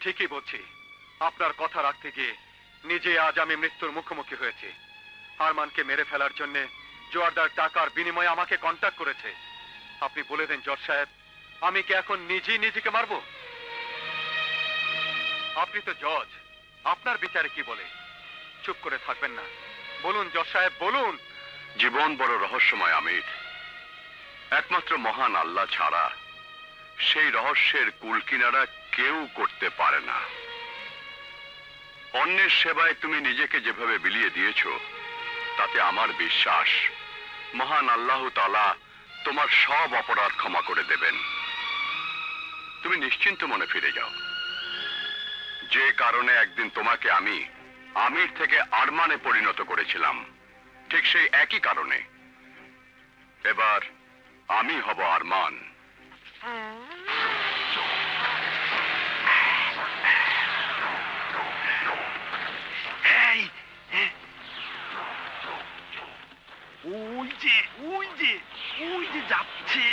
ঠিকই বলছি। আপনার কথা রাখতে গিয়ে নিজে আজ আমি মৃত্যুর মুখোমুখি হয়েছি। আরমানকে মেরে ফেলার জন্য জোয়ারদার টাকার বিনিময়ে আমাকে কন্ট্যাক্ট করেছে। আপনি বলে দেন জজ সাহেব, আমি কি এখন নিজেই নিজেকে মারব? আপনি তো জজ, আপনার বিচারে কি বলে? চুপ করে থাকবেন না, বলুন জজ সাহেব বলুন। জীবন বড় রহস্যময় আমির। একমাত্র মহান আল্লাহ ছাড়া সেই রহস্যের কুল কিনারা কেউ করতে পারে না। অন্যের সেবায় তুমি নিজেকে যেভাবে বিলিয়ে দিয়েছ, তাতে আমার বিশ্বাস মহান আল্লাহ তাআলা তোমার সব অপরাধ ক্ষমা করে দেবেন। তুমি নিশ্চিন্ত মনে ফিরে যাও। যে কারণে একদিন তোমাকে আমি আমির থেকে আরমানে পরিণত করেছিলাম, ঠিক সেই একই কারণে এবার আমি হব আরমান। ওই যে যাচ্ছে।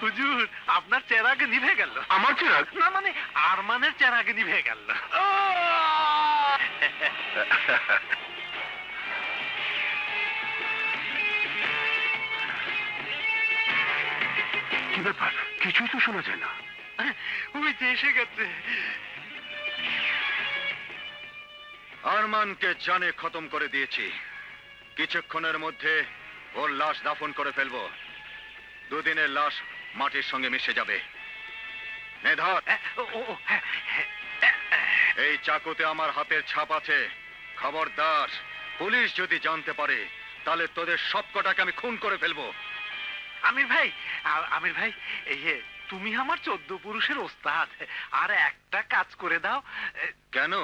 হুজুর, আপনার চেরাগ নিভে গেল। আমার চিরাগ? না মানে আরমানের চেরাগ নিভে গেল। কি ব্যাপার? কিছুই তো শোনা যায় না। ওই যে এসে গেছে। আরমানকে জানে খতম করে দিয়েছি। কিছুক্ষণের মধ্যে ওর লাশ দাফন করে ফেলবো। দুদিনের লাশ মাটির সঙ্গে মিশে যাবে। মেধাত, এই চাকুতে আমার হাতের ছাপ আছে। খবরদার, পুলিশ যদি জানতে পারে তাহলে তোদের সবকটাকে আমি খুন করে ফেলবো। আমির ভাই, এই তুমি আমার 14 পুরুষের ওস্তাদ। আর একটা কাজ করে দাও। কেন,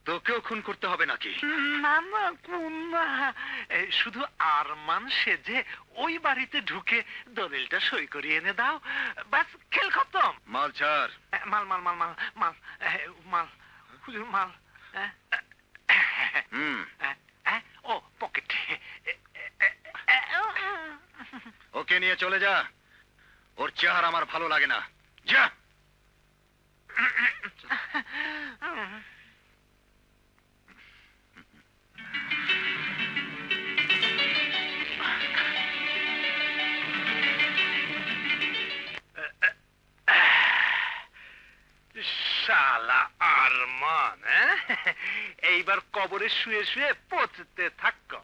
তোকেও খুন করতে হবে নাকি? না না, কোন না, শুধু আরমান সেজে ওই বাড়িতে ঢুকে দলিলটা সই করিয়ে এনে দাও, ব্যাস খেল খতম। মাল ছাড়। মাল মাল মাল মাল মাল মাল হুজুর, মাল। ও পকেটে। ওকে নিয়ে চলে যা। ওর চেহারা আমার ভালো লাগে না। যা। শালা আরমান, এইবার কবরে শুয়ে শুয়ে পচতে থাকো।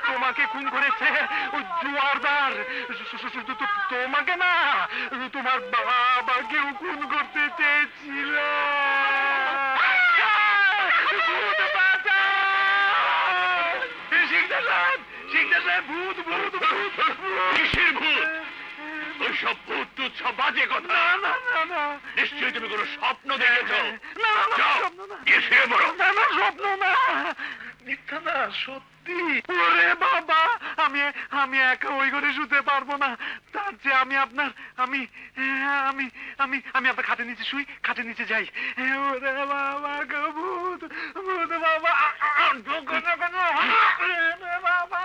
তোমাকে খুন করেছে ওই জোয়ারদার। তোমাকে না, তোমার বাবাকেও খুন করতে চেয়েছিল। ভূত ভূত ভূত। কিসের ভূত? ওইসব ভূত টুত সব বাজে কথা। না না না, নিশ্চয়ই তুমি কোনো স্বপ্ন দেখেছো। না না, স্বপ্ন না। এসে বড় না না, স্বপ্ন না, মিথ্যা না, সত্যি। ওরে বাবা, আমি আমি একা ওই ঘরে শুতে পারবো না। তার চেয়ে আমি আপনার আমি আমি আমি আমি আপনার খাটের নিচে শুই, খাটের নিচে যাই। ওরে বাবা, ভূত ভূত বাবা। বাবা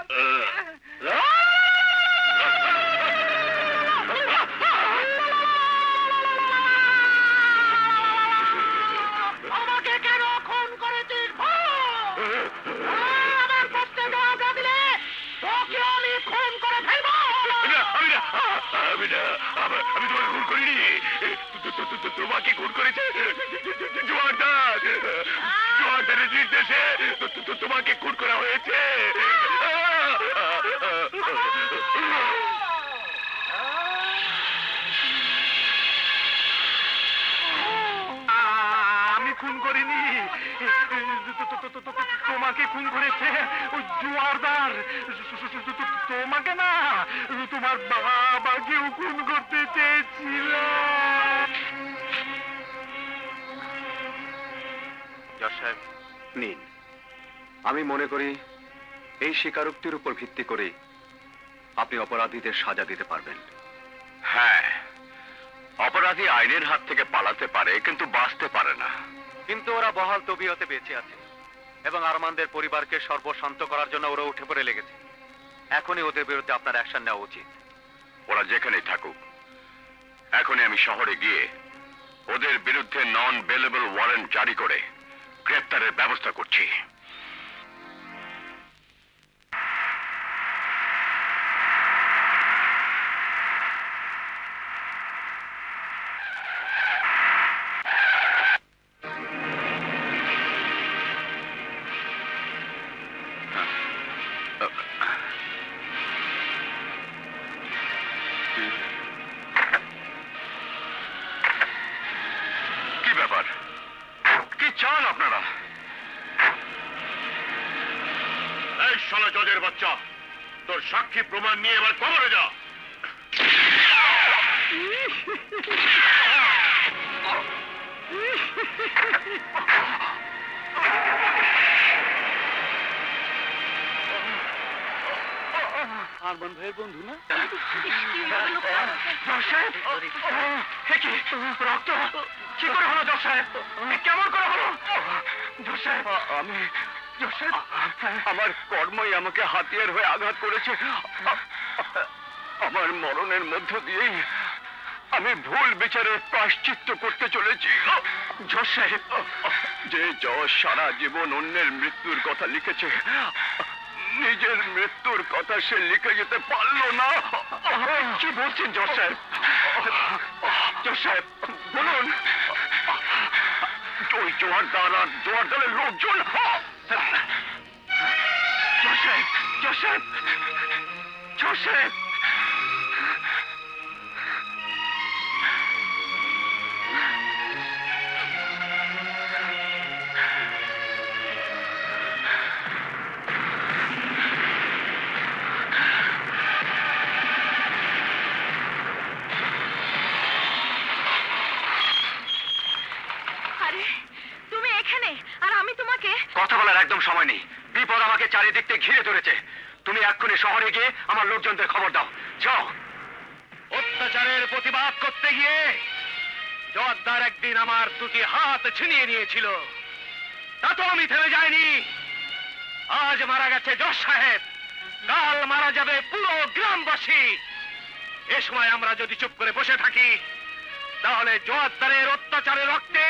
খুন করিনি। তোমাকে খুন করেছে ওই জোয়ারদার। তোমাকে না, তোমার বাবাকেও খুন করতে চেয়েছিল। জজ সাহেব, নিন। আমি মনে করি এই স্বীকারোক্তির উপর ভিত্তি করে আপনি অপরাধীদের সাজা দিতে পারবেন। হ্যাঁ, অপরাধী আইনের হাত থেকে পালাতে পারে কিন্তু বাঁচতে পারে না। কিন্তু ওরা বহাল তবিয়তে বেঁচে আছে এবং আরমানদের পরিবারকে সর্বশান্ত করার জন্য ওরা উঠে পড়ে লেগেছে। এখনই ওদের বিরুদ্ধে আপনার অ্যাকশন নেওয়া উচিত। ওরা যেখানেই থাকুক, এখনই আমি শহরে গিয়ে ওদের বিরুদ্ধে নন বেলেবল ওয়ারেন্ট জারি করে গ্রেপ্তারের ব্যবস্থা করছি। কি ব্যাপার? কি চান আপনারা? এই শালা জজের বাচ্চা, তোর সাক্ষী প্রমাণ নিয়ে এবার কবরে যা। আরমান ভাইয়ের বন্ধু না? রক্ত কি করে হলো জজ সাহেব? কেমন করে হলো জজ সাহেব? আমার কর্মই আমাকে হাতিয়ার হয়ে আঘাত করেছে। আমার মরণের মধ্য দিয়েই আমি ভুল বিচারের প্রায়শ্চিত্ত করতে চলেছি। জজ সাহেব, যে জজ সারা জীবন অন্যের মৃত্যুর কথা লিখেছে, নিজের মৃত্যুর কথা সে লিখে যেতে পারলো না। কি বলছেন জজ সাহেব? জজ সাহেব বলুন। ওই জোয়ারদার আর জোয়ারদারের লোকজন। জজ সাহেব, জজ সাহেব, জজ সাহেব। আরে তুমি এখানে আর আমি তোমাকে। কথা বলার একদম সময় নেই। বিপদ আমাকে চারিদিক থেকে ঘিরে ধরেছে। তুমি এক্ষুনি শহরে গিয়ে আমার লোকজনদের খবর দাও। যাও। অত্যাচারের প্রতিবাদ করতে গিয়ে জোয়ারদার একদিন আমার দুটি হাত ছিনিয়ে নিয়েছিল। তা তো আমি থেমে যাইনি। আজ মারা গেছে জজ সাহেব, কাল মারা যাবে পুরো গ্রামবাসী। এ সময় আমরা যদি চুপ করে বসে থাকি, তাহলে জোয়ারদারের অত্যাচারের রক্তে